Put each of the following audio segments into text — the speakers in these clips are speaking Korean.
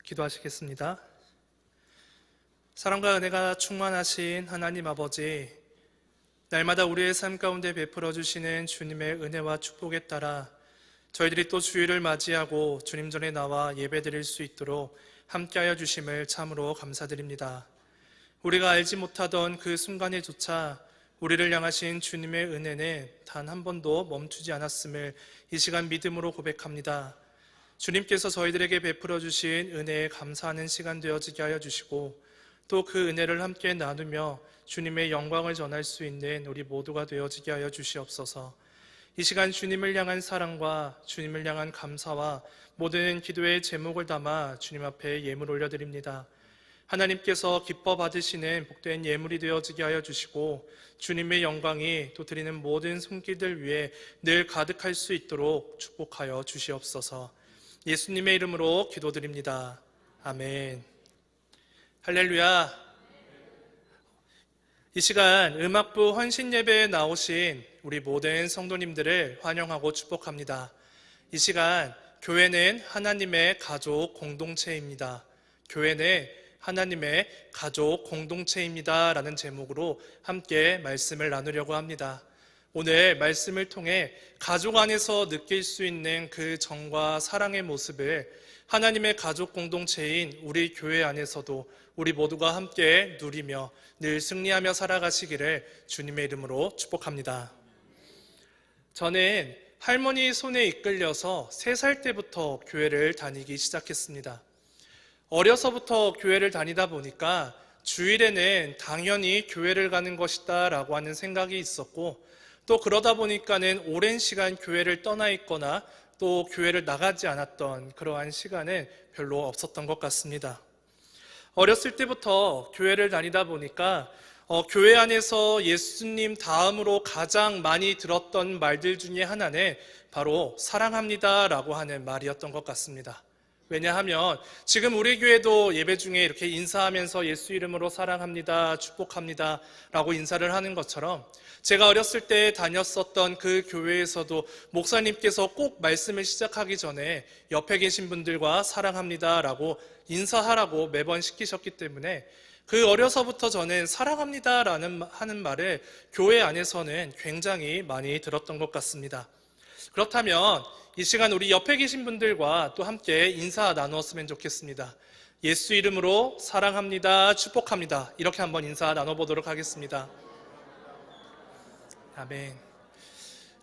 기도하시겠습니다. 사랑과 은혜가 충만하신 하나님 아버지, 날마다 우리의 삶 가운데 베풀어 주시는 주님의 은혜와 축복에 따라 저희들이 또 주일을 맞이하고 주님 전에 나와 예배드릴 수 있도록 함께하여 주심을 참으로 감사드립니다. 우리가 알지 못하던 그 순간에조차 우리를 향하신 주님의 은혜는 단 한 번도 멈추지 않았음을 이 시간 믿음으로 고백합니다. 주님께서 저희들에게 베풀어 주신 은혜에 감사하는 시간 되어지게 하여 주시고, 또 그 은혜를 함께 나누며 주님의 영광을 전할 수 있는 우리 모두가 되어지게 하여 주시옵소서. 이 시간 주님을 향한 사랑과 주님을 향한 감사와 모든 기도의 제목을 담아 주님 앞에 예물 올려드립니다. 하나님께서 기뻐 받으시는 복된 예물이 되어지게 하여 주시고, 주님의 영광이 또 드리는 모든 손길들 위에 늘 가득할 수 있도록 축복하여 주시옵소서. 예수님의 이름으로 기도드립니다. 아멘. 할렐루야. 이 시간 음악부 헌신 예배에 나오신 우리 모든 성도님들을 환영하고 축복합니다. 이 시간 교회는 하나님의 가족 공동체입니다. 교회는 하나님의 가족 공동체입니다 라는 제목으로 함께 말씀을 나누려고 합니다. 오늘 말씀을 통해 가족 안에서 느낄 수 있는 그 정과 사랑의 모습을 하나님의 가족 공동체인 우리 교회 안에서도 우리 모두가 함께 누리며 늘 승리하며 살아가시기를 주님의 이름으로 축복합니다. 저는 할머니 손에 이끌려서 3살 때부터 교회를 다니기 시작했습니다. 어려서부터 교회를 다니다 보니까 주일에는 당연히 교회를 가는 것이다 라고 하는 생각이 있었고, 또 그러다 보니까는 오랜 시간 교회를 떠나 있거나 또 교회를 나가지 않았던 그러한 시간은 별로 없었던 것 같습니다. 어렸을 때부터 교회를 다니다 보니까 교회 안에서 예수님 다음으로 가장 많이 들었던 말들 중에 하나는 바로 사랑합니다 라고 하는 말이었던 것 같습니다. 왜냐하면 지금 우리 교회도 예배 중에 이렇게 인사하면서 예수 이름으로 사랑합니다, 축복합니다 라고 인사를 하는 것처럼, 제가 어렸을 때 다녔었던 그 교회에서도 목사님께서 꼭 말씀을 시작하기 전에 옆에 계신 분들과 사랑합니다 라고 인사하라고 매번 시키셨기 때문에 그 어려서부터 저는 사랑합니다 하는 말을 교회 안에서는 굉장히 많이 들었던 것 같습니다. 그렇다면 이 시간 우리 옆에 계신 분들과 또 함께 인사 나누었으면 좋겠습니다. 예수 이름으로 사랑합니다, 축복합니다. 이렇게 한번 인사 나눠보도록 하겠습니다. 아멘.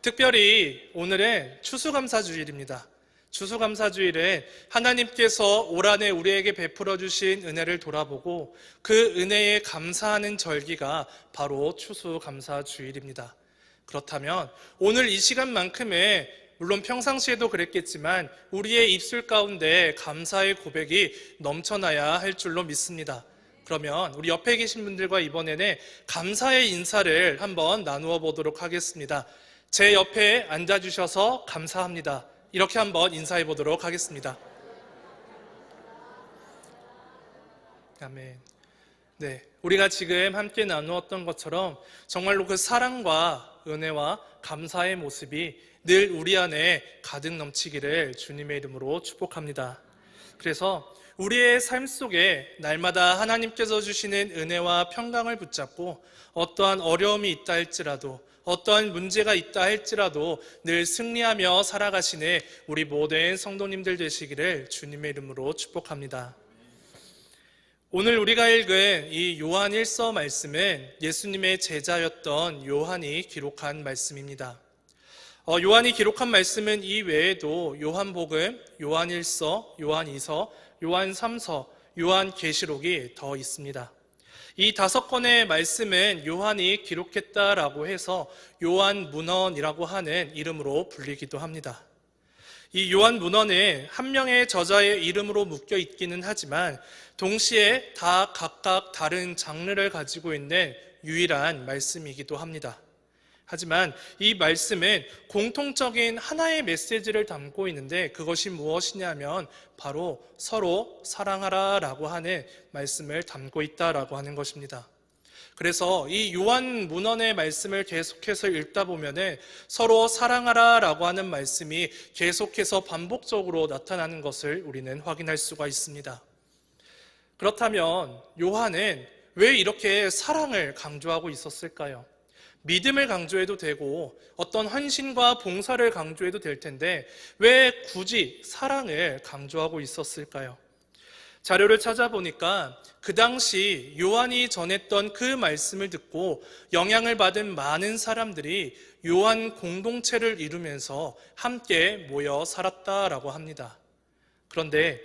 특별히 오늘은 추수감사주일입니다. 추수감사주일에 하나님께서 올 한해 우리에게 베풀어 주신 은혜를 돌아보고 그 은혜에 감사하는 절기가 바로 추수감사주일입니다. 그렇다면 오늘 이 시간만큼의, 물론 평상시에도 그랬겠지만 우리의 입술 가운데 감사의 고백이 넘쳐나야 할 줄로 믿습니다. 그러면 우리 옆에 계신 분들과 이번에는 감사의 인사를 한번 나누어 보도록 하겠습니다. 제 옆에 앉아주셔서 감사합니다. 이렇게 한번 인사해 보도록 하겠습니다. 아멘. 네, 우리가 지금 함께 나누었던 것처럼 정말로 그 사랑과 은혜와 감사의 모습이 늘 우리 안에 가득 넘치기를 주님의 이름으로 축복합니다. 그래서 우리의 삶 속에 날마다 하나님께서 주시는 은혜와 평강을 붙잡고 어떠한 어려움이 있다 할지라도, 어떠한 문제가 있다 할지라도 늘 승리하며 살아가시는 우리 모든 성도님들 되시기를 주님의 이름으로 축복합니다. 오늘 우리가 읽은 이 요한 1서 말씀은 예수님의 제자였던 요한이 기록한 말씀입니다. 요한이 기록한 말씀은 이 외에도 요한복음, 요한 1서, 요한 2서, 요한 3서, 요한 계시록이 더 있습니다. 이 5권의 말씀은 요한이 기록했다라고 해서 요한 문헌이라고 하는 이름으로 불리기도 합니다. 이 요한 문헌은 한 명의 저자의 이름으로 묶여 있기는 하지만 동시에 다 각각 다른 장르를 가지고 있는 유일한 말씀이기도 합니다. 하지만 이 말씀은 공통적인 하나의 메시지를 담고 있는데, 그것이 무엇이냐면 바로 서로 사랑하라 라고 하는 말씀을 담고 있다라고 하는 것입니다. 그래서 이 요한 문헌의 말씀을 계속해서 읽다 보면은 서로 사랑하라 라고 하는 말씀이 계속해서 반복적으로 나타나는 것을 우리는 확인할 수가 있습니다. 그렇다면 요한은 왜 이렇게 사랑을 강조하고 있었을까요? 믿음을 강조해도 되고 어떤 헌신과 봉사를 강조해도 될 텐데 왜 굳이 사랑을 강조하고 있었을까요? 자료를 찾아보니까 그 당시 요한이 전했던 그 말씀을 듣고 영향을 받은 많은 사람들이 요한 공동체를 이루면서 함께 모여 살았다라고 합니다. 그런데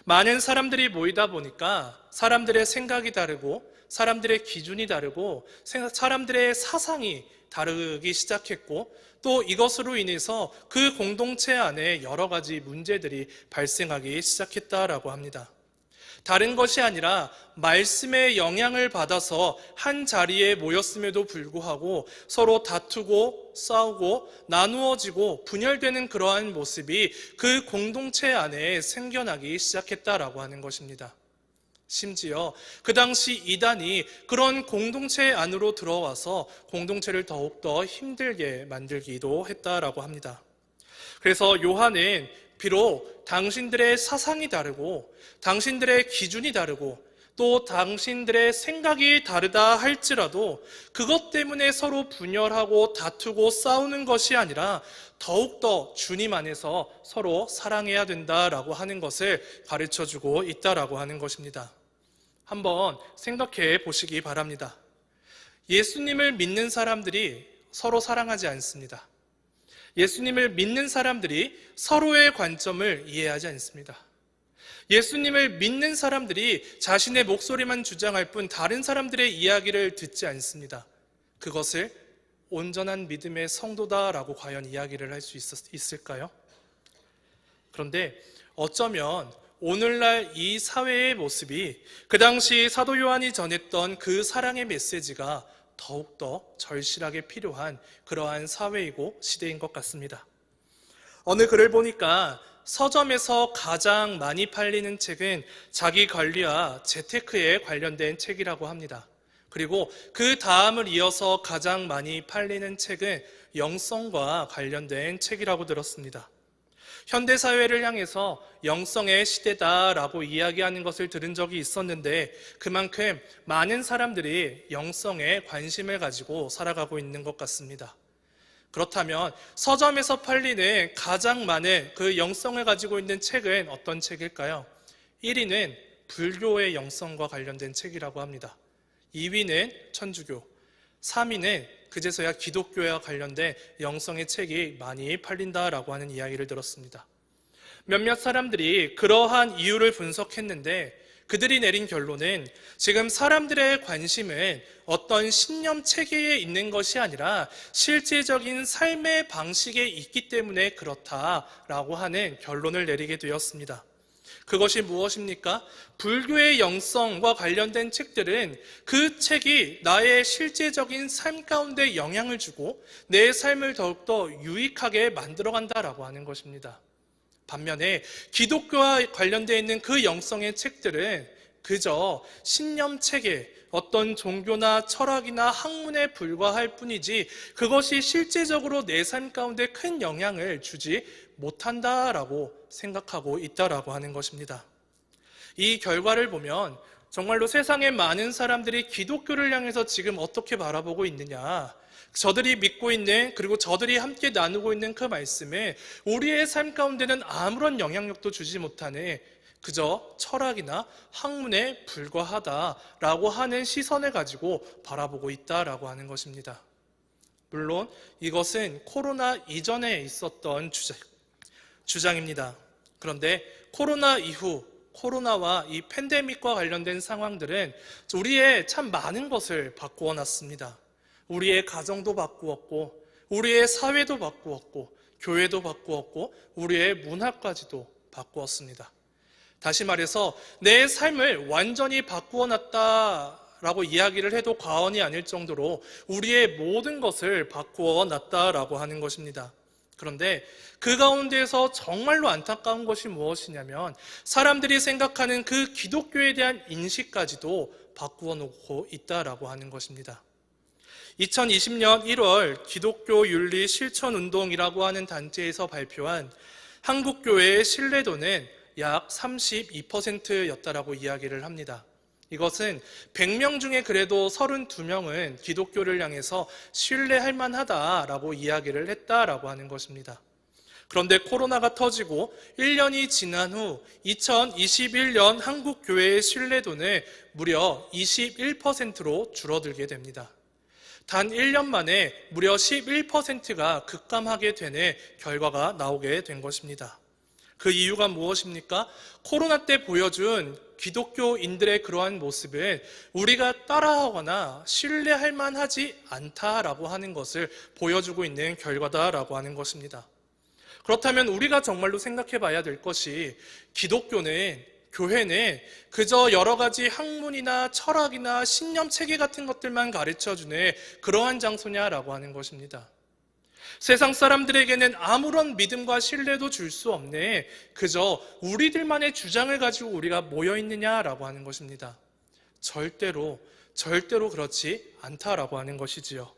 많은 사람들이 모이다 보니까 사람들의 생각이 다르고 사람들의 기준이 다르고 사람들의 사상이 다르기 시작했고 또 이것으로 인해서 그 공동체 안에 여러 가지 문제들이 발생하기 시작했다라고 합니다. 다른 것이 아니라 말씀의 영향을 받아서 한 자리에 모였음에도 불구하고 서로 다투고 싸우고 나누어지고 분열되는 그러한 모습이 그 공동체 안에 생겨나기 시작했다라고 하는 것입니다. 심지어 그 당시 이단이 그런 공동체 안으로 들어와서 공동체를 더욱더 힘들게 만들기도 했다라고 합니다. 그래서 요한은 비록 당신들의 사상이 다르고 당신들의 기준이 다르고 또 당신들의 생각이 다르다 할지라도 그것 때문에 서로 분열하고 다투고 싸우는 것이 아니라 더욱더 주님 안에서 서로 사랑해야 된다라고 하는 것을 가르쳐주고 있다라고 하는 것입니다. 한번 생각해 보시기 바랍니다. 예수님을 믿는 사람들이 서로 사랑하지 않습니다. 예수님을 믿는 사람들이 서로의 관점을 이해하지 않습니다. 예수님을 믿는 사람들이 자신의 목소리만 주장할 뿐 다른 사람들의 이야기를 듣지 않습니다. 그것을 온전한 믿음의 성도다라고 과연 이야기를 할 수 있을까요? 그런데 어쩌면 오늘날 이 사회의 모습이 그 당시 사도 요한이 전했던 그 사랑의 메시지가 더욱더 절실하게 필요한 그러한 사회이고 시대인 것 같습니다. 어느 글을 보니까 서점에서 가장 많이 팔리는 책은 자기 관리와 재테크에 관련된 책이라고 합니다. 그리고 그 다음을 이어서 가장 많이 팔리는 책은 영성과 관련된 책이라고 들었습니다. 현대사회를 향해서 영성의 시대다라고 이야기하는 것을 들은 적이 있었는데 그만큼 많은 사람들이 영성에 관심을 가지고 살아가고 있는 것 같습니다. 그렇다면 서점에서 팔리는 가장 많은 그 영성을 가지고 있는 책은 어떤 책일까요? 1위는 불교의 영성과 관련된 책이라고 합니다. 2위는 천주교, 3위는 그제서야 기독교와 관련된 영성의 책이 많이 팔린다라고 하는 이야기를 들었습니다. 몇몇 사람들이 그러한 이유를 분석했는데 그들이 내린 결론은 지금 사람들의 관심은 어떤 신념 체계에 있는 것이 아니라 실제적인 삶의 방식에 있기 때문에 그렇다라고 하는 결론을 내리게 되었습니다. 그것이 무엇입니까? 불교의 영성과 관련된 책들은 그 책이 나의 실제적인 삶 가운데 영향을 주고 내 삶을 더욱더 유익하게 만들어간다라고 하는 것입니다. 반면에 기독교와 관련되어 있는 그 영성의 책들은 그저 신념 체계, 어떤 종교나 철학이나 학문에 불과할 뿐이지 그것이 실제적으로 내 삶 가운데 큰 영향을 주지 못한다라고 생각하고 있다라고 하는 것입니다. 이 결과를 보면 정말로 세상의 많은 사람들이 기독교를 향해서 지금 어떻게 바라보고 있느냐, 저들이 믿고 있는 그리고 저들이 함께 나누고 있는 그 말씀에 우리의 삶 가운데는 아무런 영향력도 주지 못하는 그저 철학이나 학문에 불과하다라고 하는 시선을 가지고 바라보고 있다라고 하는 것입니다. 물론 이것은 코로나 이전에 있었던 주장입니다. 그런데 코로나 이후 코로나와 이 팬데믹과 관련된 상황들은 우리의 참 많은 것을 바꾸어 놨습니다. 우리의 가정도 바꾸었고 우리의 사회도 바꾸었고 교회도 바꾸었고 우리의 문화까지도 바꾸었습니다. 다시 말해서 내 삶을 완전히 바꾸어 놨다라고 이야기를 해도 과언이 아닐 정도로 우리의 모든 것을 바꾸어 놨다라고 하는 것입니다. 그런데 그 가운데에서 정말로 안타까운 것이 무엇이냐면 사람들이 생각하는 그 기독교에 대한 인식까지도 바꾸어 놓고 있다라고 하는 것입니다. 2020년 1월 기독교 윤리 실천 운동이라고 하는 단체에서 발표한 한국교회의 신뢰도는 약 32%였다라고 이야기를 합니다. 이것은 100명 중에 그래도 32명은 기독교를 향해서 신뢰할 만하다라고 이야기를 했다라고 하는 것입니다. 그런데 코로나가 터지고 1년이 지난 후 2021년 한국 교회의 신뢰도는 무려 21%로 줄어들게 됩니다. 단 1년 만에 무려 11%가 급감하게 되는 결과가 나오게 된 것입니다. 그 이유가 무엇입니까? 코로나 때 보여준 기독교인들의 그러한 모습은 우리가 따라하거나 신뢰할 만하지 않다라고 하는 것을 보여주고 있는 결과다라고 하는 것입니다. 그렇다면 우리가 정말로 생각해 봐야 될 것이 기독교는, 교회는 그저 여러 가지 학문이나 철학이나 신념 체계 같은 것들만 가르쳐주는 그러한 장소냐라고 하는 것입니다. 세상 사람들에게는 아무런 믿음과 신뢰도 줄 수 없네, 그저 우리들만의 주장을 가지고 우리가 모여 있느냐라고 하는 것입니다. 절대로 그렇지 않다라고 하는 것이지요.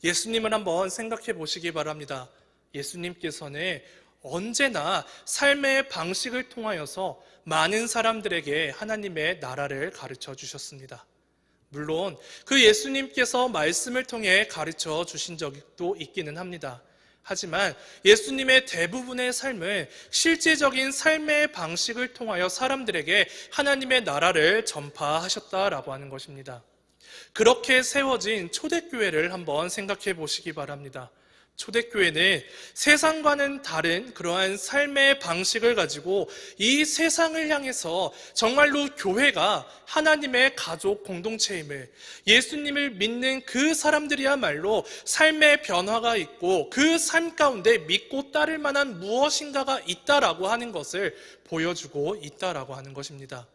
예수님을 한번 생각해 보시기 바랍니다. 예수님께서는 언제나 삶의 방식을 통하여서 많은 사람들에게 하나님의 나라를 가르쳐 주셨습니다. 물론 그 예수님께서 말씀을 통해 가르쳐 주신 적도 있기는 합니다. 하지만 예수님의 대부분의 삶은 실제적인 삶의 방식을 통하여 사람들에게 하나님의 나라를 전파하셨다라고 하는 것입니다. 그렇게 세워진 초대교회를 한번 생각해 보시기 바랍니다. 초대교회는 세상과는 다른 그러한 삶의 방식을 가지고 이 세상을 향해서 정말로 교회가 하나님의 가족 공동체임을, 예수님을 믿는 그 사람들이야말로 삶의 변화가 있고 그 삶 가운데 믿고 따를 만한 무엇인가가 있다라고 하는 것을 보여주고 있다라고 하는 것입니다.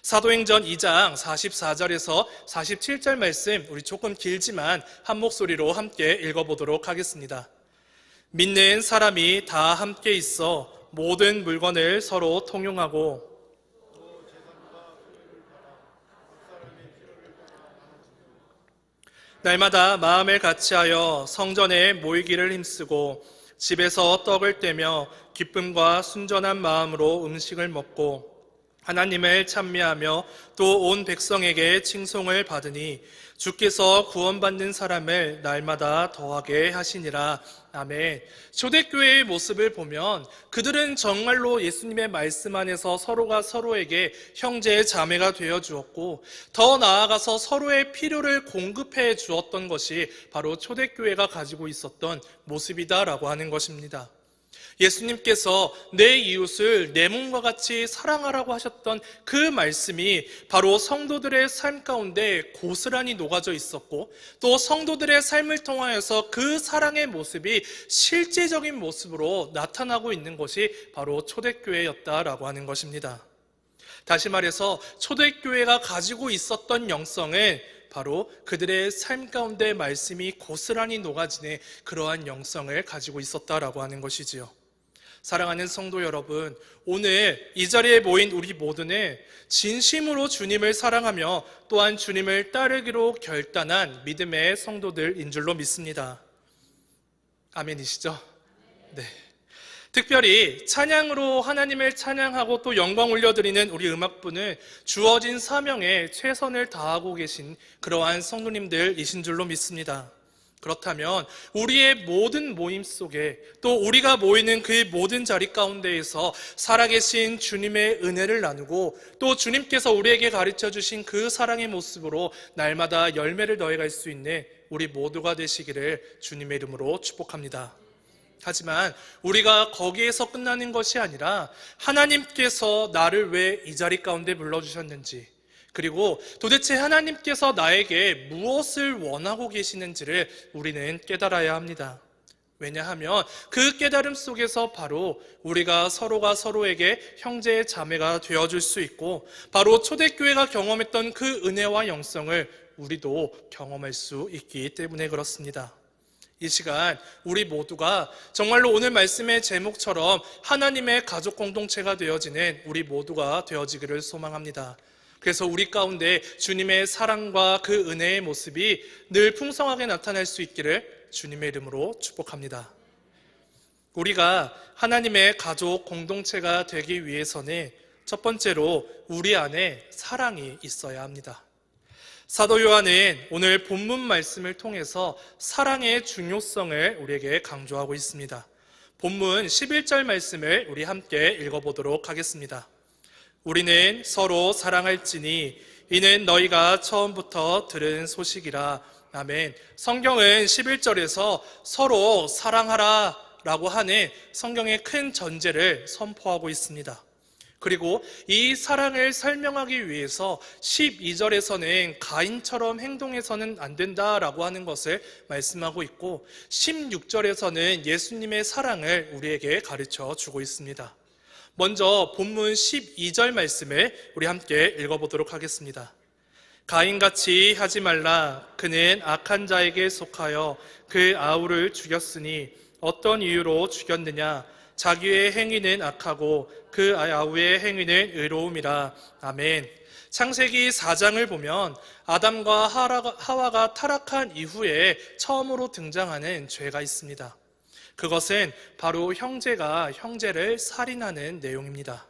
사도행전 2장 44절에서 47절 말씀, 우리 조금 길지만 한 목소리로 함께 읽어보도록 하겠습니다. 믿는 사람이 다 함께 있어 모든 물건을 서로 통용하고 날마다 마음을 같이하여 성전에 모이기를 힘쓰고 집에서 떡을 떼며 기쁨과 순전한 마음으로 음식을 먹고 하나님을 찬미하며 또 온 백성에게 칭송을 받으니 주께서 구원받는 사람을 날마다 더하게 하시니라. 아멘. 초대교회의 모습을 보면 그들은 정말로 예수님의 말씀 안에서 서로가 서로에게 형제 자매가 되어 주었고 더 나아가서 서로의 필요를 공급해 주었던 것이 바로 초대교회가 가지고 있었던 모습이다라고 하는 것입니다. 예수님께서 내 이웃을 내 몸과 같이 사랑하라고 하셨던 그 말씀이 바로 성도들의 삶 가운데 고스란히 녹아져 있었고 또 성도들의 삶을 통하여서 그 사랑의 모습이 실제적인 모습으로 나타나고 있는 것이 바로 초대교회였다라고 하는 것입니다. 다시 말해서 초대교회가 가지고 있었던 영성은 바로 그들의 삶 가운데 말씀이 고스란히 녹아지는 그러한 영성을 가지고 있었다라고 하는 것이지요. 사랑하는 성도 여러분, 오늘 이 자리에 모인 우리 모두는 진심으로 주님을 사랑하며 또한 주님을 따르기로 결단한 믿음의 성도들인 줄로 믿습니다. 아멘이시죠? 네. 특별히 찬양으로 하나님을 찬양하고 또 영광 올려드리는 우리 음악부는 주어진 사명에 최선을 다하고 계신 그러한 성도님들이신 줄로 믿습니다. 그렇다면 우리의 모든 모임 속에 또 우리가 모이는 그 모든 자리 가운데에서 살아계신 주님의 은혜를 나누고 또 주님께서 우리에게 가르쳐 주신 그 사랑의 모습으로 날마다 열매를 더해갈 수 있는 우리 모두가 되시기를 주님의 이름으로 축복합니다. 하지만 우리가 거기에서 끝나는 것이 아니라 하나님께서 나를 왜 이 자리 가운데 불러주셨는지, 그리고 도대체 하나님께서 나에게 무엇을 원하고 계시는지를 우리는 깨달아야 합니다. 왜냐하면 그 깨달음 속에서 바로 우리가 서로가 서로에게 형제 자매가 되어줄 수 있고 바로 초대교회가 경험했던 그 은혜와 영성을 우리도 경험할 수 있기 때문에 그렇습니다. 이 시간 우리 모두가 정말로 오늘 말씀의 제목처럼 하나님의 가족 공동체가 되어지는 우리 모두가 되어지기를 소망합니다. 그래서 우리 가운데 주님의 사랑과 그 은혜의 모습이 늘 풍성하게 나타날 수 있기를 주님의 이름으로 축복합니다. 우리가 하나님의 가족 공동체가 되기 위해서는 첫 번째로 우리 안에 사랑이 있어야 합니다. 사도 요한은 오늘 본문 말씀을 통해서 사랑의 중요성을 우리에게 강조하고 있습니다. 본문 11절 말씀을 우리 함께 읽어보도록 하겠습니다. 우리는 서로 사랑할지니 이는 너희가 처음부터 들은 소식이라. 아멘. 성경은 11절에서 서로 사랑하라 라고 하는 성경의 큰 전제를 선포하고 있습니다. 그리고 이 사랑을 설명하기 위해서 12절에서는 가인처럼 행동해서는 안 된다라고 하는 것을 말씀하고 있고 16절에서는 예수님의 사랑을 우리에게 가르쳐 주고 있습니다. 먼저 본문 12절 말씀을 우리 함께 읽어보도록 하겠습니다. 가인같이 하지 말라. 그는 악한 자에게 속하여 그 아우를 죽였으니 어떤 이유로 죽였느냐? 자기의 행위는 악하고 그 아우의 행위는 의로움이라. 아멘. 창세기 4장을 보면 아담과 하와가 타락한 이후에 처음으로 등장하는 죄가 있습니다. 그것은 바로 형제가 형제를 살인하는 내용입니다.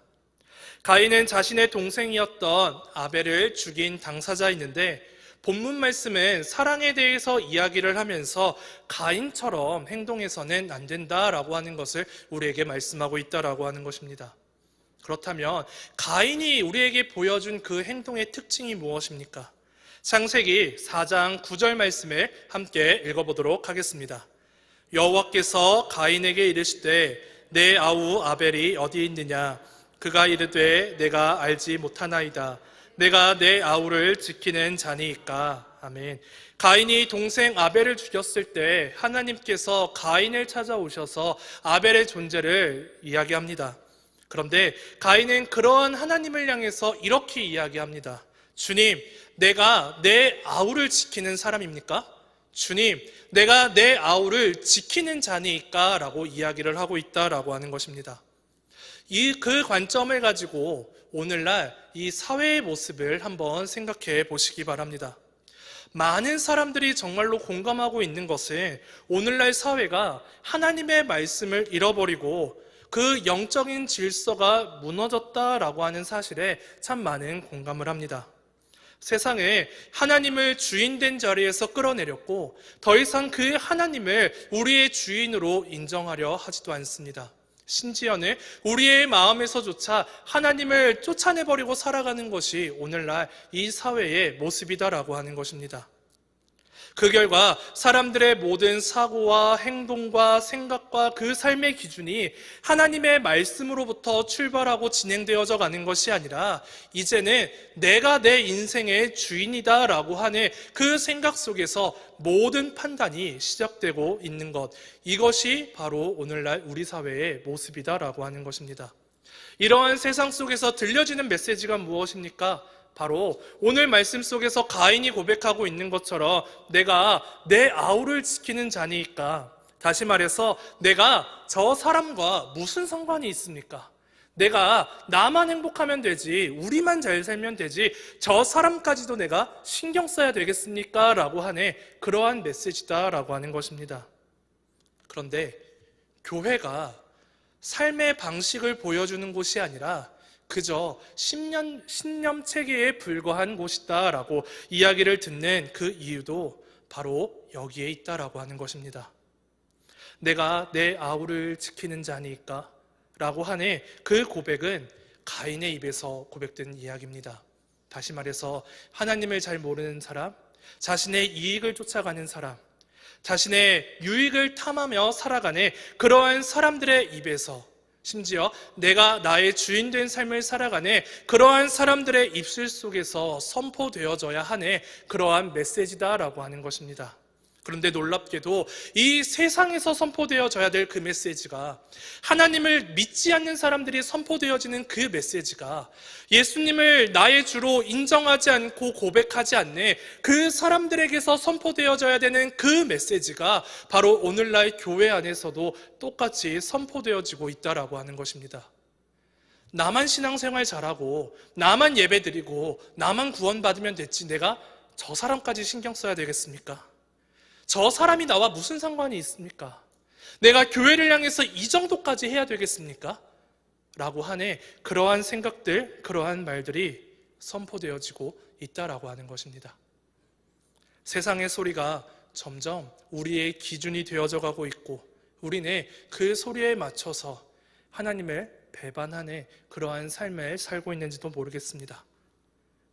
가인은 자신의 동생이었던 아벨을 죽인 당사자였는데 본문 말씀은 사랑에 대해서 이야기를 하면서 가인처럼 행동해서는 안 된다라고 하는 것을 우리에게 말씀하고 있다라고 하는 것입니다. 그렇다면 가인이 우리에게 보여준 그 행동의 특징이 무엇입니까? 창세기 4장 9절 말씀을 함께 읽어보도록 하겠습니다. 여호와께서 가인에게 이르시되 내 아우 아벨이 어디 있느냐? 그가 이르되 내가 알지 못하나이다. 내가 내 아우를 지키는 자니이까. 아멘. 가인이 동생 아벨을 죽였을 때 하나님께서 가인을 찾아오셔서 아벨의 존재를 이야기합니다. 그런데 가인은 그러한 하나님을 향해서 이렇게 이야기합니다. 주님, 내가 내 아우를 지키는 사람입니까? 주님, 내가 내 아우를 지키는 자니까 라고 이야기를 하고 있다라고 하는 것입니다. 그 관점을 가지고 오늘날 이 사회의 모습을 한번 생각해 보시기 바랍니다. 많은 사람들이 정말로 공감하고 있는 것은 오늘날 사회가 하나님의 말씀을 잃어버리고 그 영적인 질서가 무너졌다라고 하는 사실에 참 많은 공감을 합니다. 세상에 하나님을 주인된 자리에서 끌어내렸고 더 이상 그 하나님을 우리의 주인으로 인정하려 하지도 않습니다. 심지어는 우리의 마음에서조차 하나님을 쫓아내버리고 살아가는 것이 오늘날 이 사회의 모습이다라고 하는 것입니다. 그 결과 사람들의 모든 사고와 행동과 생각과 그 삶의 기준이 하나님의 말씀으로부터 출발하고 진행되어져 가는 것이 아니라 이제는 내가 내 인생의 주인이다라고 하는 그 생각 속에서 모든 판단이 시작되고 있는 것, 이것이 바로 오늘날 우리 사회의 모습이다라고 하는 것입니다. 이러한 세상 속에서 들려지는 메시지가 무엇입니까? 바로 오늘 말씀 속에서 가인이 고백하고 있는 것처럼 내가 내 아우를 지키는 자니까, 다시 말해서 내가 저 사람과 무슨 상관이 있습니까? 내가 나만 행복하면 되지, 우리만 잘 살면 되지, 저 사람까지도 내가 신경 써야 되겠습니까? 라고 하는 그러한 메시지다라고 하는 것입니다. 그런데 교회가 삶의 방식을 보여주는 곳이 아니라 그저 신념 체계에 불과한 곳이다라고 이야기를 듣는 그 이유도 바로 여기에 있다라고 하는 것입니다. 내가 내 아우를 지키는 자니까 라고 하는 그 고백은 가인의 입에서 고백된 이야기입니다. 다시 말해서 하나님을 잘 모르는 사람, 자신의 이익을 쫓아가는 사람, 자신의 유익을 탐하며 살아가는 그러한 사람들의 입에서, 심지어 내가 나의 주인 된 삶을 살아가는 그러한 사람들의 입술 속에서 선포되어져야 하는 그러한 메시지다라고 하는 것입니다. 그런데 놀랍게도 이 세상에서 선포되어져야 될 그 메시지가, 하나님을 믿지 않는 사람들이 선포되어지는 그 메시지가, 예수님을 나의 주로 인정하지 않고 고백하지 않는 그 사람들에게서 선포되어져야 되는 그 메시지가 바로 오늘날 교회 안에서도 똑같이 선포되어지고 있다라고 하는 것입니다. 나만 신앙생활 잘하고 나만 예배드리고 나만 구원받으면 됐지 내가 저 사람까지 신경 써야 되겠습니까? 저 사람이 나와 무슨 상관이 있습니까? 내가 교회를 향해서 이 정도까지 해야 되겠습니까? 라고 하는 그러한 생각들, 그러한 말들이 선포되어지고 있다라고 하는 것입니다. 세상의 소리가 점점 우리의 기준이 되어져 가고 있고 우리는 그 소리에 맞춰서 하나님을 배반하는 그러한 삶을 살고 있는지도 모르겠습니다.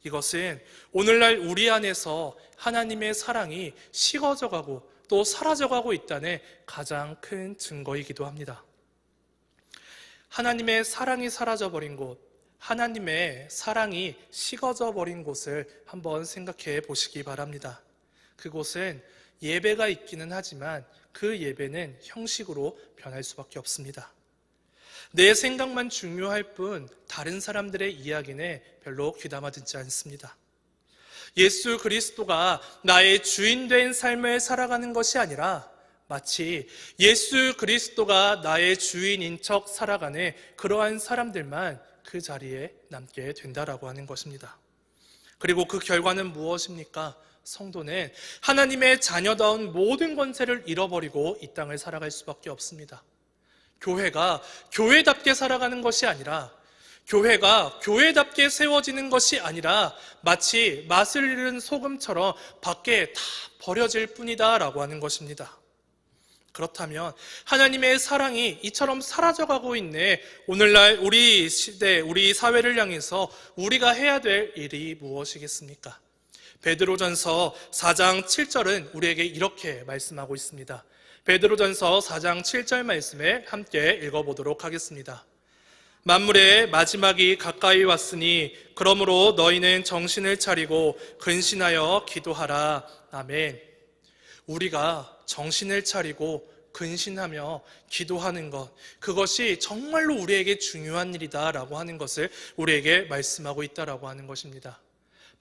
이것은 오늘날 우리 안에서 하나님의 사랑이 식어져 가고 또 사라져 가고 있다는 가장 큰 증거이기도 합니다. 하나님의 사랑이 사라져버린 곳, 하나님의 사랑이 식어져 버린 곳을 한번 생각해 보시기 바랍니다. 그곳은 예배가 있기는 하지만 그 예배는 형식으로 변할 수밖에 없습니다. 내 생각만 중요할 뿐 다른 사람들의 이야기는 별로 귀담아 듣지 않습니다. 예수 그리스도가 나의 주인 된 삶을 살아가는 것이 아니라 마치 예수 그리스도가 나의 주인인 척 살아가는 그러한 사람들만 그 자리에 남게 된다라고 하는 것입니다. 그리고 그 결과는 무엇입니까? 성도는 하나님의 자녀다운 모든 권세를 잃어버리고 이 땅을 살아갈 수밖에 없습니다. 교회가 교회답게 살아가는 것이 아니라, 교회가 교회답게 세워지는 것이 아니라 마치 맛을 잃은 소금처럼 밖에 다 버려질 뿐이다 라고 하는 것입니다. 그렇다면 하나님의 사랑이 이처럼 사라져가고 있는 오늘날 우리 시대, 우리 사회를 향해서 우리가 해야 될 일이 무엇이겠습니까? 베드로전서 4장 7절은 우리에게 이렇게 말씀하고 있습니다. 베드로전서 4장 7절 말씀을 함께 읽어보도록 하겠습니다. 만물의 마지막이 가까이 왔으니 그러므로 너희는 정신을 차리고 근신하여 기도하라. 아멘. 우리가 정신을 차리고 근신하며 기도하는 것, 그것이 정말로 우리에게 중요한 일이다라고 하는 것을 우리에게 말씀하고 있다라고 하는 것입니다.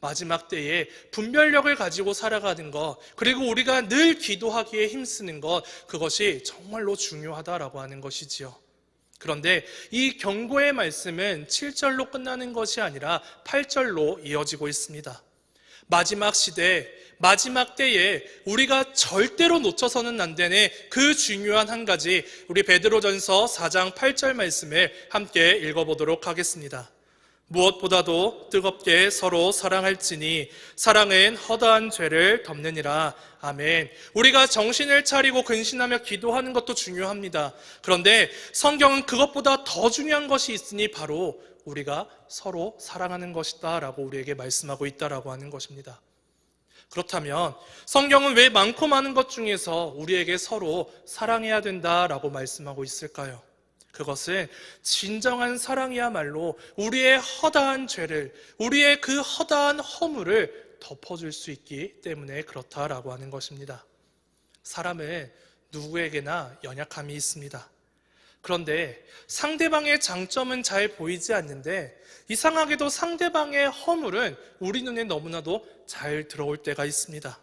마지막 때에 분별력을 가지고 살아가는 것, 그리고 우리가 늘 기도하기에 힘쓰는 것, 그것이 정말로 중요하다라고 하는 것이지요. 그런데 이 경고의 말씀은 7절로 끝나는 것이 아니라 8절로 이어지고 있습니다. 마지막 시대, 마지막 때에 우리가 절대로 놓쳐서는 안 되는 그 중요한 한 가지, 우리 베드로전서 4장 8절 말씀을 함께 읽어보도록 하겠습니다. 무엇보다도 뜨겁게 서로 사랑할지니 사랑은 허다한 죄를 덮느니라. 아멘. 우리가 정신을 차리고 근신하며 기도하는 것도 중요합니다. 그런데 성경은 그것보다 더 중요한 것이 있으니 바로 우리가 서로 사랑하는 것이다 라고 우리에게 말씀하고 있다라고 하는 것입니다. 그렇다면 성경은 왜 많고 많은 것 중에서 우리에게 서로 사랑해야 된다라고 말씀하고 있을까요? 그것은 진정한 사랑이야말로 우리의 허다한 죄를, 우리의 그 허다한 허물을 덮어줄 수 있기 때문에 그렇다라고 하는 것입니다. 사람은 누구에게나 연약함이 있습니다. 그런데 상대방의 장점은 잘 보이지 않는데 이상하게도 상대방의 허물은 우리 눈에 너무나도 잘 들어올 때가 있습니다.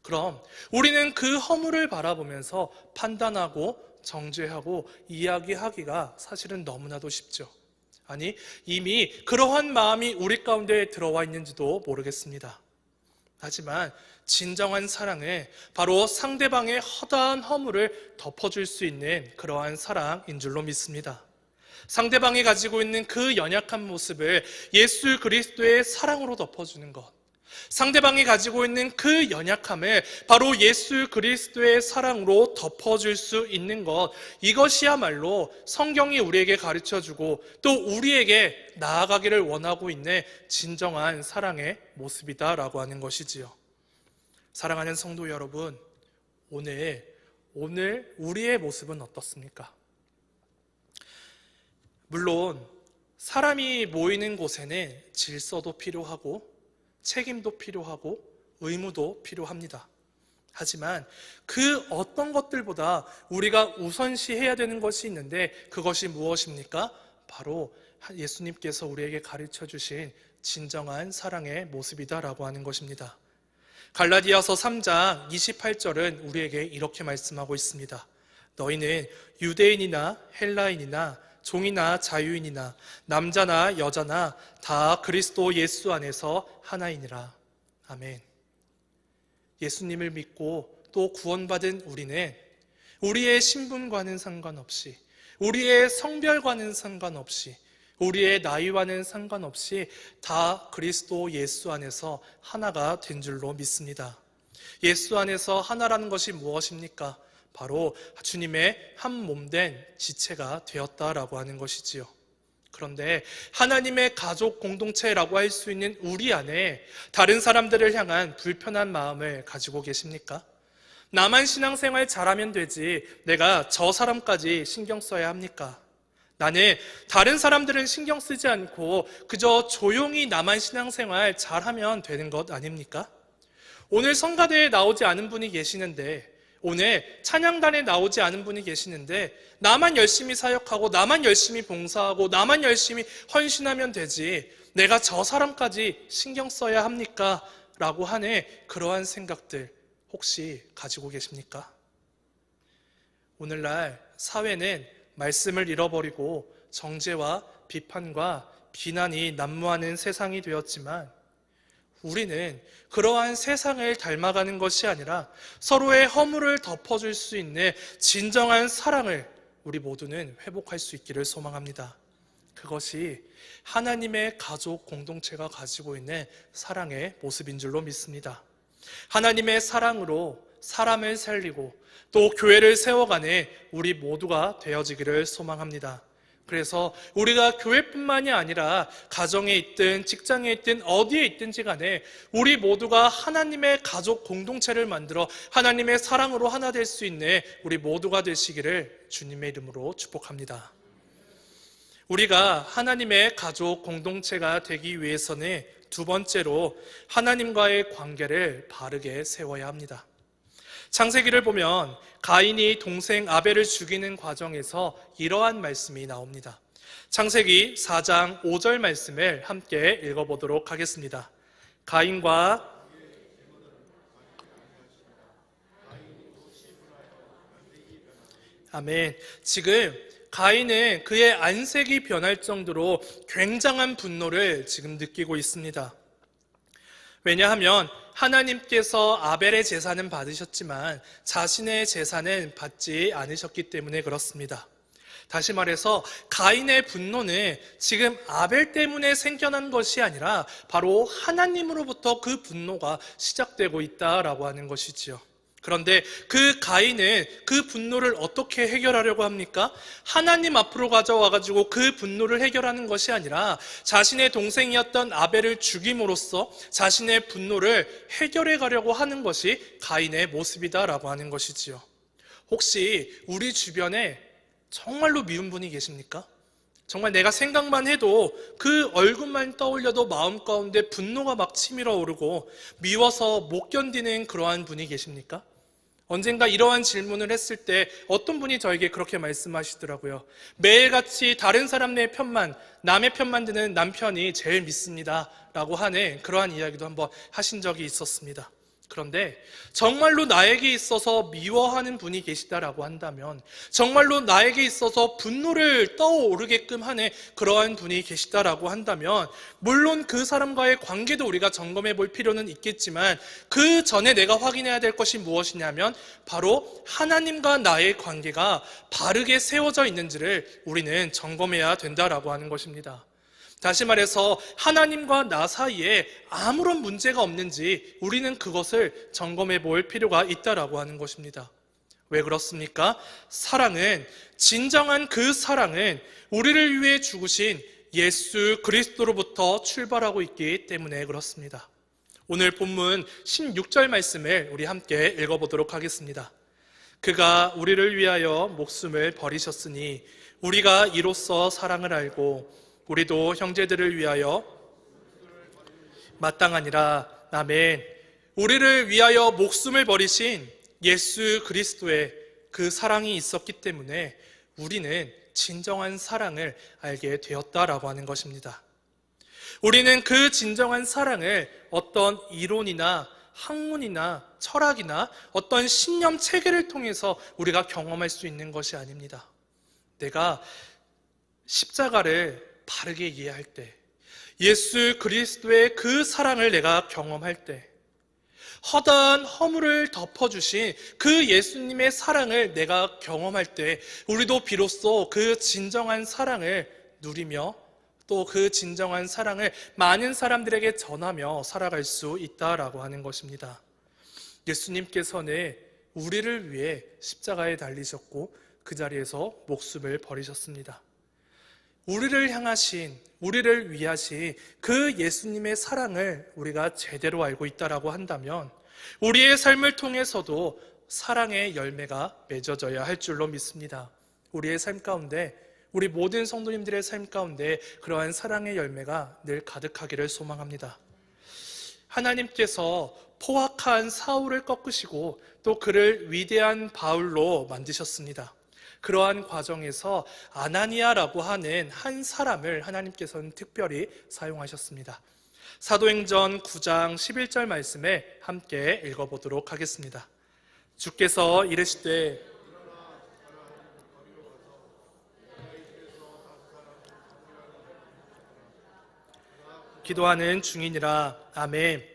그럼 우리는 그 허물을 바라보면서 판단하고 정죄하고 이야기하기가 사실은 너무나도 쉽죠. 아니, 이미 그러한 마음이 우리 가운데 들어와 있는지도 모르겠습니다. 하지만 진정한 사랑은 바로 상대방의 허다한 허물을 덮어줄 수 있는 그러한 사랑인 줄로 믿습니다. 상대방이 가지고 있는 그 연약한 모습을 예수 그리스도의 사랑으로 덮어주는 것, 상대방이 가지고 있는 그 연약함을 바로 예수 그리스도의 사랑으로 덮어줄 수 있는 것, 이것이야말로 성경이 우리에게 가르쳐주고 또 우리에게 나아가기를 원하고 있는 진정한 사랑의 모습이다라고 하는 것이지요. 사랑하는 성도 여러분, 오늘 우리의 모습은 어떻습니까? 물론 사람이 모이는 곳에는 질서도 필요하고 책임도 필요하고 의무도 필요합니다. 하지만 그 어떤 것들보다 우리가 우선시해야 되는 것이 있는데 그것이 무엇입니까? 바로 예수님께서 우리에게 가르쳐 주신 진정한 사랑의 모습이다라고 하는 것입니다. 갈라디아서 3장 28절은 우리에게 이렇게 말씀하고 있습니다. 너희는 유대인이나 헬라인이나 종이나 자유인이나 남자나 여자나 다 그리스도 예수 안에서 하나이니라. 아멘. 예수님을 믿고 또 구원받은 우리는 우리의 신분과는 상관없이, 우리의 성별과는 상관없이, 우리의 나이와는 상관없이 다 그리스도 예수 안에서 하나가 된 줄로 믿습니다. 예수 안에서 하나라는 것이 무엇입니까? 바로 주님의 한 몸된 지체가 되었다라고 하는 것이지요. 그런데 하나님의 가족 공동체라고 할 수 있는 우리 안에 다른 사람들을 향한 불편한 마음을 가지고 계십니까? 나만 신앙생활 잘하면 되지 내가 저 사람까지 신경 써야 합니까? 나는 다른 사람들은 신경 쓰지 않고 그저 조용히 나만 신앙생활 잘하면 되는 것 아닙니까? 오늘 성가대에 나오지 않은 분이 계시는데, 오늘 찬양단에 나오지 않은 분이 계시는데 나만 열심히 사역하고 나만 열심히 봉사하고 나만 열심히 헌신하면 되지 내가 저 사람까지 신경 써야 합니까? 라고 하는 그러한 생각들 혹시 가지고 계십니까? 오늘날 사회는 말씀을 잃어버리고 정죄와 비판과 비난이 난무하는 세상이 되었지만, 우리는 그러한 세상을 닮아가는 것이 아니라 서로의 허물을 덮어줄 수 있는 진정한 사랑을 우리 모두는 회복할 수 있기를 소망합니다. 그것이 하나님의 가족 공동체가 가지고 있는 사랑의 모습인 줄로 믿습니다. 하나님의 사랑으로 사람을 살리고 또 교회를 세워가는 우리 모두가 되어지기를 소망합니다. 그래서 우리가 교회뿐만이 아니라 가정에 있든 직장에 있든 어디에 있든지 간에 우리 모두가 하나님의 가족 공동체를 만들어 하나님의 사랑으로 하나 될 수 있는 우리 모두가 되시기를 주님의 이름으로 축복합니다. 우리가 하나님의 가족 공동체가 되기 위해서는 두 번째로 하나님과의 관계를 바르게 세워야 합니다. 창세기를 보면 가인이 동생 아벨을 죽이는 과정에서 이러한 말씀이 나옵니다. 창세기 4장 5절 말씀을 함께 읽어보도록 하겠습니다. 가인과 아멘. 지금 가인은 그의 안색이 변할 정도로 굉장한 분노를 지금 느끼고 있습니다. 왜냐하면 하나님께서 아벨의 제사는 받으셨지만 자신의 제사는 받지 않으셨기 때문에 그렇습니다. 다시 말해서 가인의 분노는 지금 아벨 때문에 생겨난 것이 아니라 바로 하나님으로부터 그 분노가 시작되고 있다라고 하는 것이지요. 그런데 그 가인은 그 분노를 어떻게 해결하려고 합니까? 하나님 앞으로 가져와가지고 그 분노를 해결하는 것이 아니라 자신의 동생이었던 아벨을 죽임으로써 자신의 분노를 해결해 가려고 하는 것이 가인의 모습이다라고 하는 것이지요. 혹시 우리 주변에 정말로 미운 분이 계십니까? 정말 내가 생각만 해도 그 얼굴만 떠올려도 마음 가운데 분노가 막 치밀어 오르고 미워서 못 견디는 그러한 분이 계십니까? 언젠가 이러한 질문을 했을 때 어떤 분이 저에게 그렇게 말씀하시더라고요. 매일같이 다른 사람의 편만, 남의 편만 드는 남편이 제일 믿습니다 라고 하는 그러한 이야기도 한번 하신 적이 있었습니다. 그런데 정말로 나에게 있어서 미워하는 분이 계시다라고 한다면, 정말로 나에게 있어서 분노를 떠오르게끔 하는 그러한 분이 계시다라고 한다면, 물론 그 사람과의 관계도 우리가 점검해 볼 필요는 있겠지만 그 전에 내가 확인해야 될 것이 무엇이냐면 바로 하나님과 나의 관계가 바르게 세워져 있는지를 우리는 점검해야 된다라고 하는 것입니다. 다시 말해서 하나님과 나 사이에 아무런 문제가 없는지 우리는 그것을 점검해 볼 필요가 있다라고 하는 것입니다. 왜 그렇습니까? 진정한 그 사랑은 우리를 위해 죽으신 예수 그리스도로부터 출발하고 있기 때문에 그렇습니다. 오늘 본문 16절 말씀을 우리 함께 읽어보도록 하겠습니다. 그가 우리를 위하여 목숨을 버리셨으니 우리가 이로써 사랑을 알고 우리도 형제들을 위하여 마땅하니라. 아멘. 우리를 위하여 목숨을 버리신 예수 그리스도의 그 사랑이 있었기 때문에 우리는 진정한 사랑을 알게 되었다라고 하는 것입니다. 우리는 그 진정한 사랑을 어떤 이론이나 학문이나 철학이나 어떤 신념 체계를 통해서 우리가 경험할 수 있는 것이 아닙니다. 내가 십자가를 바르게 이해할 때, 예수 그리스도의 그 사랑을 내가 경험할 때, 허다한 허물을 덮어주신 그 예수님의 사랑을 내가 경험할 때 우리도 비로소 그 진정한 사랑을 누리며 또 그 진정한 사랑을 많은 사람들에게 전하며 살아갈 수 있다라고 하는 것입니다. 예수님께서는 우리를 위해 십자가에 달리셨고 그 자리에서 목숨을 버리셨습니다. 우리를 향하신, 우리를 위하신 그 예수님의 사랑을 우리가 제대로 알고 있다라고 한다면 우리의 삶을 통해서도 사랑의 열매가 맺어져야 할 줄로 믿습니다. 우리의 삶 가운데, 우리 모든 성도님들의 삶 가운데 그러한 사랑의 열매가 늘 가득하기를 소망합니다. 하나님께서 포악한 사울을 꺾으시고 또 그를 위대한 바울로 만드셨습니다. 그러한 과정에서 아나니아라고 하는 한 사람을 하나님께서는 특별히 사용하셨습니다. 사도행전 9장 11절 말씀에 함께 읽어보도록 하겠습니다. 주께서 이르시되 기도하는 중이니라. 아멘.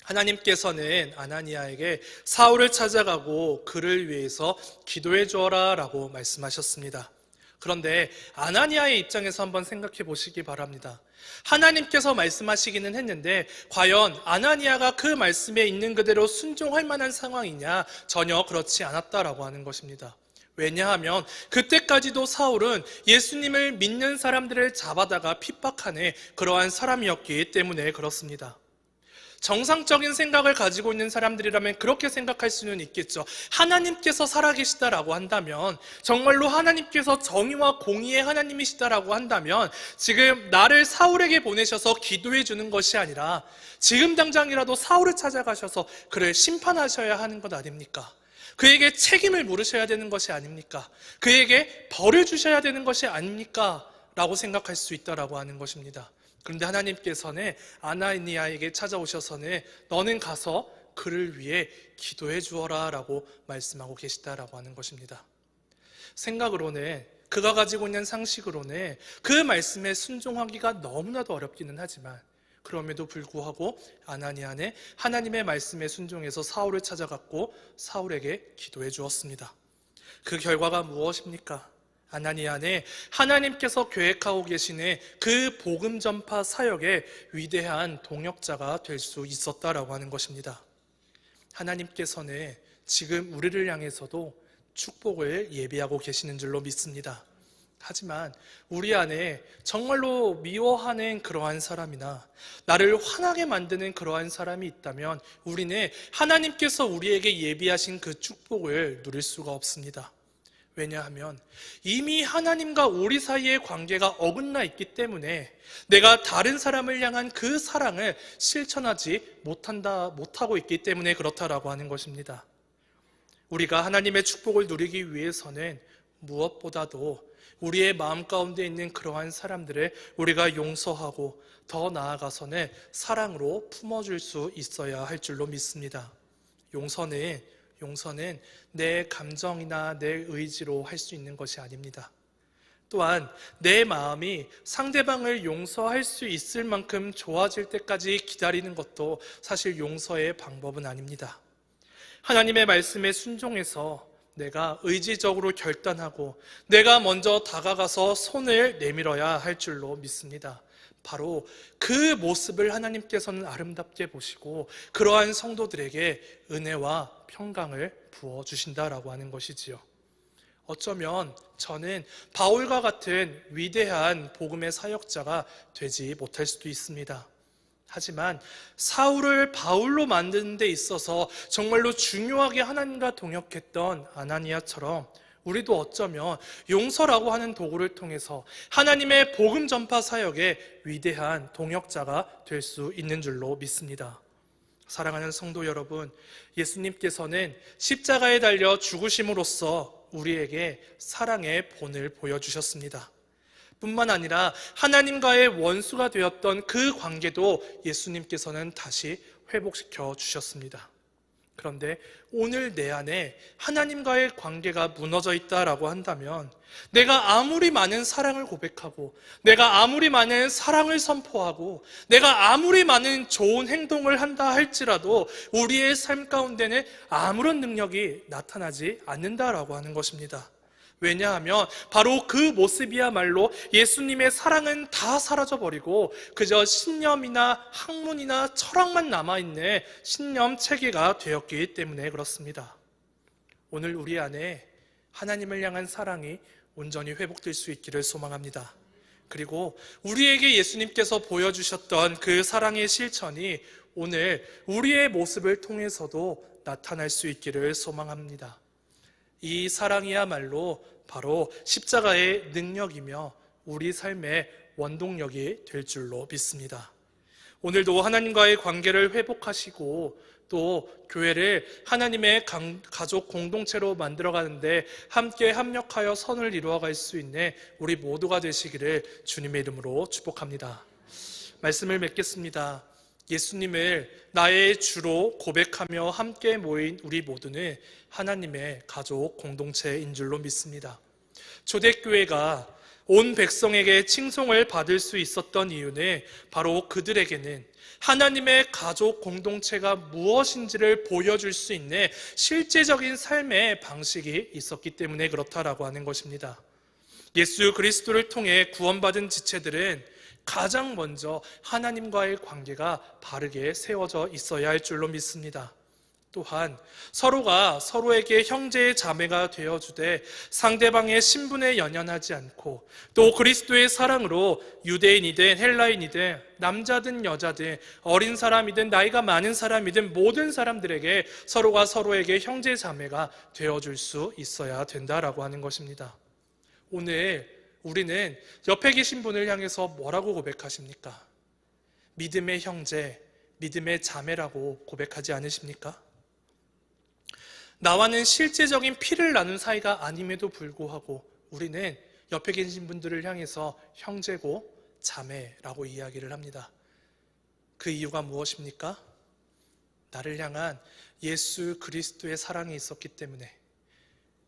하나님께서는 아나니아에게 사울을 찾아가고 그를 위해서 기도해 주어라 라고 말씀하셨습니다. 그런데 아나니아의 입장에서 한번 생각해 보시기 바랍니다. 하나님께서 말씀하시기는 했는데 과연 아나니아가 그 말씀에 있는 그대로 순종할 만한 상황이냐? 전혀 그렇지 않았다라고 하는 것입니다. 왜냐하면 그때까지도 사울은 예수님을 믿는 사람들을 잡아다가 핍박하는 그러한 사람이었기 때문에 그렇습니다. 정상적인 생각을 가지고 있는 사람들이라면 그렇게 생각할 수는 있겠죠. 하나님께서 살아계시다라고 한다면, 정말로 하나님께서 정의와 공의의 하나님이시다라고 한다면 지금 나를 사울에게 보내셔서 기도해 주는 것이 아니라 지금 당장이라도 사울을 찾아가셔서 그를 심판하셔야 하는 것 아닙니까? 그에게 책임을 물으셔야 되는 것이 아닙니까? 그에게 벌을 주셔야 되는 것이 아닙니까? 라고 생각할 수 있다라고 하는 것입니다. 그런데 하나님께서는 아나니아에게 찾아오셔서는 너는 가서 그를 위해 기도해 주어라 라고 말씀하고 계시다라고 하는 것입니다. 생각으로는, 그가 가지고 있는 상식으로는 그 말씀에 순종하기가 너무나도 어렵기는 하지만 그럼에도 불구하고 아나니아는 하나님의 말씀에 순종해서 사울을 찾아갔고 사울에게 기도해 주었습니다. 그 결과가 무엇입니까? 아나니아는 하나님께서 계획하고 계시는 그 복음 전파 사역의 위대한 동역자가 될 수 있었다라고 하는 것입니다. 하나님께서는 지금 우리를 향해서도 축복을 예비하고 계시는 줄로 믿습니다. 하지만 우리 안에 정말로 미워하는 그러한 사람이나 나를 화나게 만드는 그러한 사람이 있다면 우리는 하나님께서 우리에게 예비하신 그 축복을 누릴 수가 없습니다. 왜냐하면 이미 하나님과 우리 사이의 관계가 어긋나 있기 때문에 내가 다른 사람을 향한 그 사랑을 실천하지 못하고 있기 때문에 그렇다라고 하는 것입니다. 우리가 하나님의 축복을 누리기 위해서는 무엇보다도 우리의 마음 가운데 있는 그러한 사람들을 우리가 용서하고 더 나아가서는 사랑으로 품어줄 수 있어야 할 줄로 믿습니다. 용서는 내 감정이나 내 의지로 할 수 있는 것이 아닙니다. 또한 내 마음이 상대방을 용서할 수 있을 만큼 좋아질 때까지 기다리는 것도 사실 용서의 방법은 아닙니다. 하나님의 말씀에 순종해서 내가 의지적으로 결단하고 내가 먼저 다가가서 손을 내밀어야 할 줄로 믿습니다. 바로 그 모습을 하나님께서는 아름답게 보시고 그러한 성도들에게 은혜와 평강을 부어주신다라고 하는 것이지요. 어쩌면 저는 바울과 같은 위대한 복음의 사역자가 되지 못할 수도 있습니다. 하지만 사울을 바울로 만드는 데 있어서 정말로 중요하게 하나님과 동역했던 아나니아처럼 우리도 어쩌면 용서라고 하는 도구를 통해서 하나님의 복음 전파 사역의 위대한 동역자가 될 수 있는 줄로 믿습니다. 사랑하는 성도 여러분, 예수님께서는 십자가에 달려 죽으심으로써 우리에게 사랑의 본을 보여주셨습니다. 뿐만 아니라 하나님과의 원수가 되었던 그 관계도 예수님께서는 다시 회복시켜 주셨습니다. 그런데 오늘 내 안에 하나님과의 관계가 무너져 있다라고 한다면, 내가 아무리 많은 사랑을 고백하고, 내가 아무리 많은 사랑을 선포하고, 내가 아무리 많은 좋은 행동을 한다 할지라도 우리의 삶 가운데는 아무런 능력이 나타나지 않는다라고 하는 것입니다. 왜냐하면 바로 그 모습이야말로 예수님의 사랑은 다 사라져버리고 그저 신념이나 학문이나 철학만 남아있는 신념 체계가 되었기 때문에 그렇습니다. 오늘 우리 안에 하나님을 향한 사랑이 온전히 회복될 수 있기를 소망합니다. 그리고 우리에게 예수님께서 보여주셨던 그 사랑의 실천이 오늘 우리의 모습을 통해서도 나타날 수 있기를 소망합니다. 이 사랑이야말로 바로 십자가의 능력이며 우리 삶의 원동력이 될 줄로 믿습니다. 오늘도 하나님과의 관계를 회복하시고 또 교회를 하나님의 가족 공동체로 만들어가는데 함께 합력하여 선을 이루어갈 수 있는 우리 모두가 되시기를 주님의 이름으로 축복합니다. 말씀을 맺겠습니다. 예수님을 나의 주로 고백하며 함께 모인 우리 모두는 하나님의 가족 공동체인 줄로 믿습니다. 초대교회가 온 백성에게 칭송을 받을 수 있었던 이유는 바로 그들에게는 하나님의 가족 공동체가 무엇인지를 보여줄 수 있는 실제적인 삶의 방식이 있었기 때문에 그렇다라고 하는 것입니다. 예수 그리스도를 통해 구원받은 지체들은 가장 먼저 하나님과의 관계가 바르게 세워져 있어야 할 줄로 믿습니다. 또한 서로가 서로에게 형제의 자매가 되어주되 상대방의 신분에 연연하지 않고 또 그리스도의 사랑으로 유대인이든 헬라인이든 남자든 여자든 어린 사람이든 나이가 많은 사람이든 모든 사람들에게 서로가 서로에게 형제 자매가 되어줄 수 있어야 된다라고 하는 것입니다. 오늘 우리는 옆에 계신 분을 향해서 뭐라고 고백하십니까? 믿음의 형제, 믿음의 자매라고 고백하지 않으십니까? 나와는 실제적인 피를 나눈 사이가 아님에도 불구하고 우리는 옆에 계신 분들을 향해서 형제고 자매라고 이야기를 합니다. 그 이유가 무엇입니까? 나를 향한 예수 그리스도의 사랑이 있었기 때문에,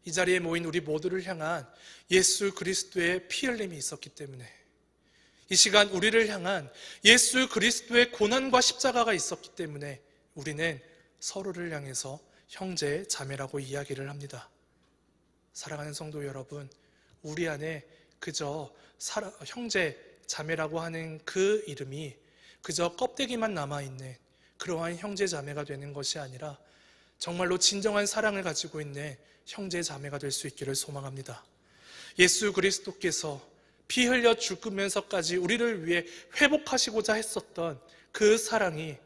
이 자리에 모인 우리 모두를 향한 예수 그리스도의 피 흘림이 있었기 때문에, 이 시간 우리를 향한 예수 그리스도의 고난과 십자가가 있었기 때문에 우리는 서로를 향해서 형제, 자매라고 이야기를 합니다. 사랑하는 성도 여러분, 우리 안에 그저 형제, 자매라고 하는 그 이름이 그저 껍데기만 남아있는 그러한 형제, 자매가 되는 것이 아니라 정말로 진정한 사랑을 가지고 있는 형제, 자매가 될 수 있기를 소망합니다. 예수 그리스도께서 피 흘려 죽으면서까지 우리를 위해 회복하시고자 했었던 그 사랑이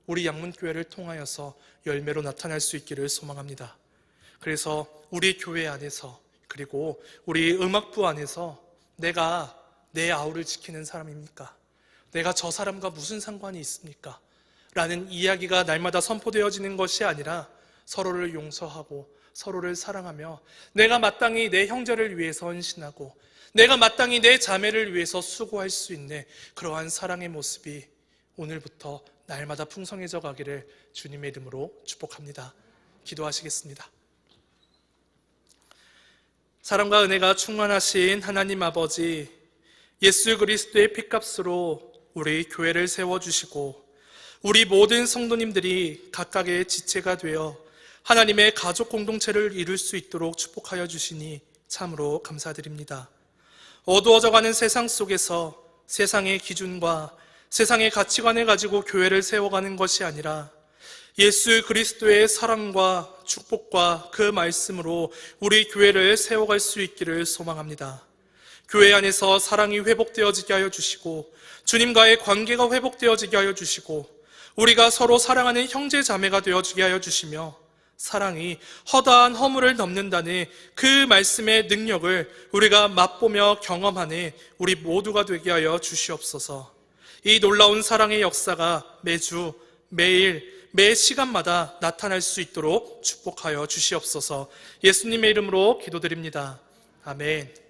우리 양문교회를 통하여서 열매로 나타날 수 있기를 소망합니다. 그래서 우리 교회 안에서 그리고 우리 음악부 안에서 내가 내 아우를 지키는 사람입니까? 내가 저 사람과 무슨 상관이 있습니까? 라는 이야기가 날마다 선포되어지는 것이 아니라 서로를 용서하고 서로를 사랑하며 내가 마땅히 내 형제를 위해서 헌신하고 내가 마땅히 내 자매를 위해서 수고할 수 있는 그러한 사랑의 모습이 오늘부터 날마다 풍성해져 가기를 주님의 이름으로 축복합니다. 기도하시겠습니다. 사랑과 은혜가 충만하신 하나님 아버지, 예수 그리스도의 피값으로 우리 교회를 세워주시고 우리 모든 성도님들이 각각의 지체가 되어 하나님의 가족 공동체를 이룰 수 있도록 축복하여 주시니 참으로 감사드립니다. 어두워져가는 세상 속에서 세상의 기준과 세상의 가치관을 가지고 교회를 세워가는 것이 아니라 예수 그리스도의 사랑과 축복과 그 말씀으로 우리 교회를 세워갈 수 있기를 소망합니다. 교회 안에서 사랑이 회복되어지게 하여 주시고 주님과의 관계가 회복되어지게 하여 주시고 우리가 서로 사랑하는 형제 자매가 되어지게 하여 주시며 사랑이 허다한 허물을 넘는다는 그 말씀의 능력을 우리가 맛보며 경험하는 우리 모두가 되게 하여 주시옵소서. 이 놀라운 사랑의 역사가 매주 매일 매 시간마다 나타날 수 있도록 축복하여 주시옵소서. 예수님의 이름으로 기도드립니다. 아멘.